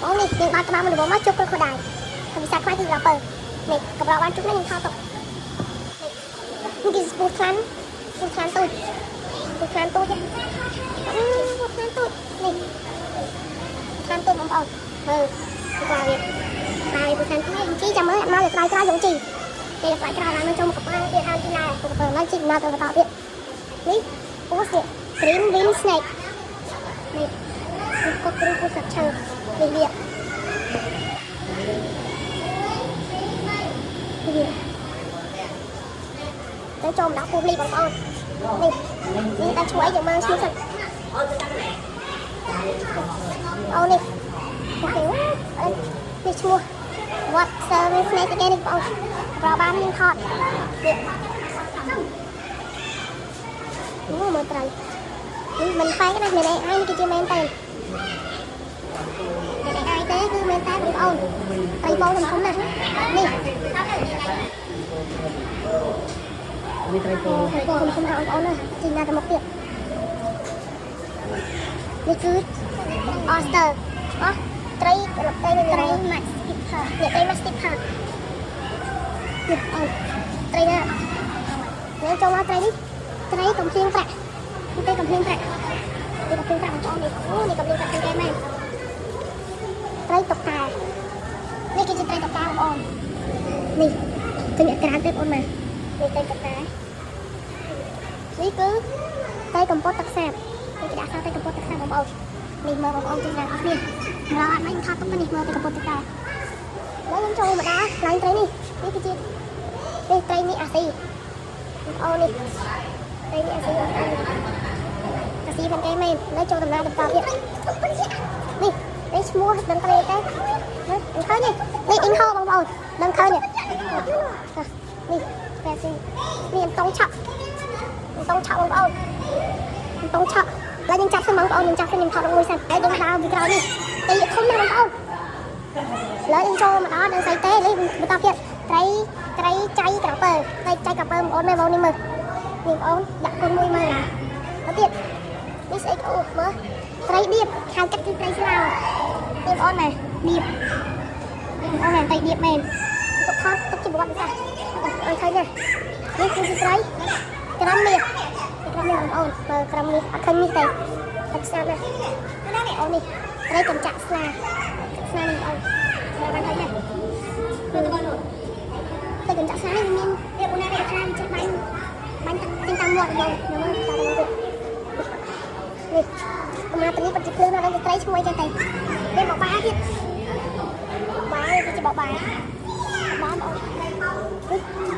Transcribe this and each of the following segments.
អូនេះយើងបានក្បាលមកមកជប់ក៏ដែរហើយវិសាខ្វាយគឺដល់7នេះកម្របានជប់នេះយើងថតទុកនេះគឺស្ពូខ្លាំងទូចខ្លាំងទូចពូខ្លាំងទូចនេះខ្លាំងទូចបងប្អូនមើលក្បាលវាហើយពូខ្លាំងទូចជីចាំមើលមកក្រោយយើងជីពេលខ្លាចក្រោយឡើងចូលមកក្បាលទៀតហើយទីណាពូក្បាលឡើងជីមកទៅបន្តទៀតនេះពូស្ទា Green Wing Snake នេះក៏ព្រឹកពូសាប់ឈើនេះវាទៅចូលមកដាក់ពូលីបងប្អូននេះតែជួយយើងមើលឈ្មោះសិនអូនេះនេះឈ្មោះ What Service Snake គេនេះបងប្អូនប្របានយើងថតនេះមើលត្រីនេះមិនផែកណាមានអីនេះគឺជាមែនតែមានអីទេគឺមែនតែបងប្អូនត្រីបងធំណាស់នេះត្រីបងធំណាស់បងប្អូនណាជីណាទៅមកទៀតនេះគឺ Oyster អូត្រីMax Skipper នេះត្រី Max Skipper នេះអូត្រីណាយើងចូលមកត្រីនេះត្រីកំភ្លៀងប្រាក់នេះកំភ្លៀងប្រាក់នេះកំភ្លៀងប្រាក់បងប្អូននេះអូនេះកំភ្លៀងប្រាក់គេមែនត្រីតុកកែនេះគឺជាត្រីតុកកែបងប្អូននេះឃើញក្រានទេបងប្អូនមើលនេះត្រីតុកកែនេះគឺត្រីកំពតទឹកសាបនេះគេដាក់ថាត្រីកំពតទឹកសាបបងប្អូននេះមើលបងប្អូនទីណាអស់គ្នារកអត់មិនថតទុកនេះមើលត្រីកំពតទឹកសាបហើយយើងចូលមកដល់ឡើងត្រីនេះគឺជានេះត្រីនេះអាស៊ីបងប្អូននេះត្រីនេះអាស៊ីបងប្អូនអាស៊ីផងគេមែនហើយចូលដំណើរបន្តទៀតនេះឈ្មោះដឹងទេឃើញនេះអ៊ីងហោបងប្អូនដឹងឃើញនេះតែស៊ីនេះអន្តងឆក់បងប្អូនអន្តងឆក់ហើយយើងចាប់សិនបងប្អូនយើងចាប់សិនខ្ញុំថតមួយសិនហើយយើងដើរពីក្រោយនេះទីធំណាស់បងប្អូនឡើយយើងចូលមកដល់ដល់ស្អីទេនេះបន្តទៀតត្រីចៃក្រពើត្រីចៃក្រពើបងប្អូនមើលនេះមើលបងប្អូនដាក់គុណមួយមើលទៅទៀតនេះស្អីអូមើលត្រីឌៀបខាងចិត្តគឺត្រីស្លាវបងប្អូនមែនឌៀបបងប្អូនមែនត្រីឌៀបមែនទុកថតទុកជាប្រវត្តិសាស្ត្រអើយឃើញទេនេះគឺជាត្រីក្រាំនេះបងប្អូនមើលក្រាំនេះអត់ឃើញនេះទេអត់ស្អាតណាស់អូនេះត្រីកញ្ចាក់ស្លានេះបងប្អូនមើលបានឃើញទេត្រីកញ្ចាក់ស្លានេះមានវាបងណាគេថាចេះបាញ់ទឹកតាមមាត់បងមើលតាមមាត់នេះកំណាត់នេះពិតជាភ្លឺណាស់ដល់ត្រីឈ្ងុយចេះតែវាបបាទៀតបាយគឺជាបបាបងអូន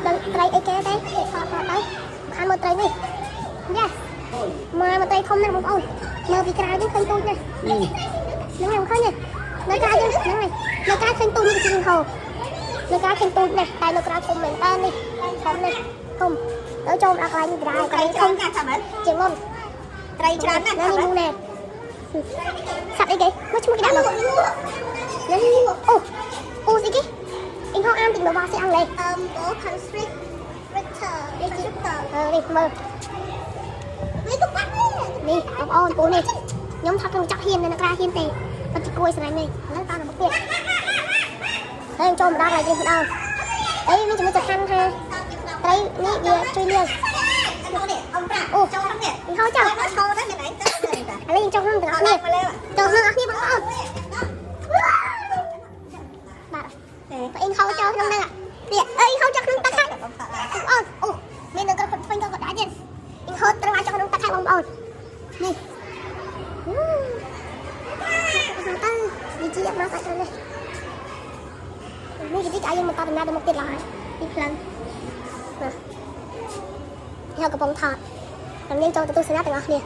ដល់ត្រីអីគេទេគេថតទៅខាងមើលត្រីនេះយ៉ាមកត្រីធំណាស់បងប្អូនមើលពីក្រៅនេះឃើញទូចណាស់ហ្នឹងហើយឃើញទេនៅក្រៅយើងហ្នឹងហើយនៅក្រៅឃើញទូចនេះជាហោនៅក្រៅឃើញទូចណាស់តែនៅក្រៅធំមែនតើនេះធំនេះធំទៅចូលដល់កន្លែងនេះដែរត្រីធំណាស់ចាំមើលជាងមុនត្រីច្រើនណាស់នេះមុនណែសត្វអីគេមកឈ្មោះគេដាក់មកនេះអូស្អីគេអ៊ីងហោអានទីមកវាស្អីអង់គ្លេសconstrictor នេះមើលនេះទុកបាត់នេះបងប្អូនពូនេះខ្ញុំថតក្នុងចាក់ហ៊ាននៅក្រៅហ៊ានទេបាត់ជាគួយស្រឡាញ់នេះឥឡូវតាមមកទៀតហើយចូលមកដល់ហើយយើងដល់អីនេះចំណុចសំខាន់ថាត្រីនេះវាជួយលាងអូចូលក្នុងនេះហៅចោលឈរដែរមានអីទៅឥឡូវយើងចូលក្នុងទាំងអស់គ្នាចូលក្នុងអស់គ្នាបងប្អូនបាទតែអ៊ីងហៅចោលក្នុងហ្នឹងវាអីហៅចោលក្នុងទឹកហើយបងប្អូនអូមាននៅក្រៅផ្សេងក៏ដែរទៀតអ៊ីងហៅត្រូវឲ្យចោលក្នុងទឹកហើយបងប្អូននេះនេះជាមកសាច់នេះនេះគេឲ្យយើងបន្តដំណើរទៅមុខទៀតឡើយពីផ្លូវហើយកំពុងថតតែយើងចូលទៅទស្សនាទាំងអស់គ្នា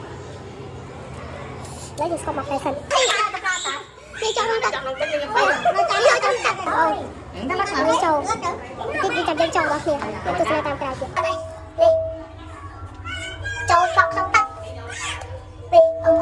ហើយយើងស្គប់មកផ្លែសិននេះចូលក្នុងទឹកនេះចូលក្នុងទឹកអូនេះចូលទីចាំយើងចូលដល់គ្នាទស្សនាតាមក្រៅទៀតនេះចូលក្នុងទឹកនេះអូ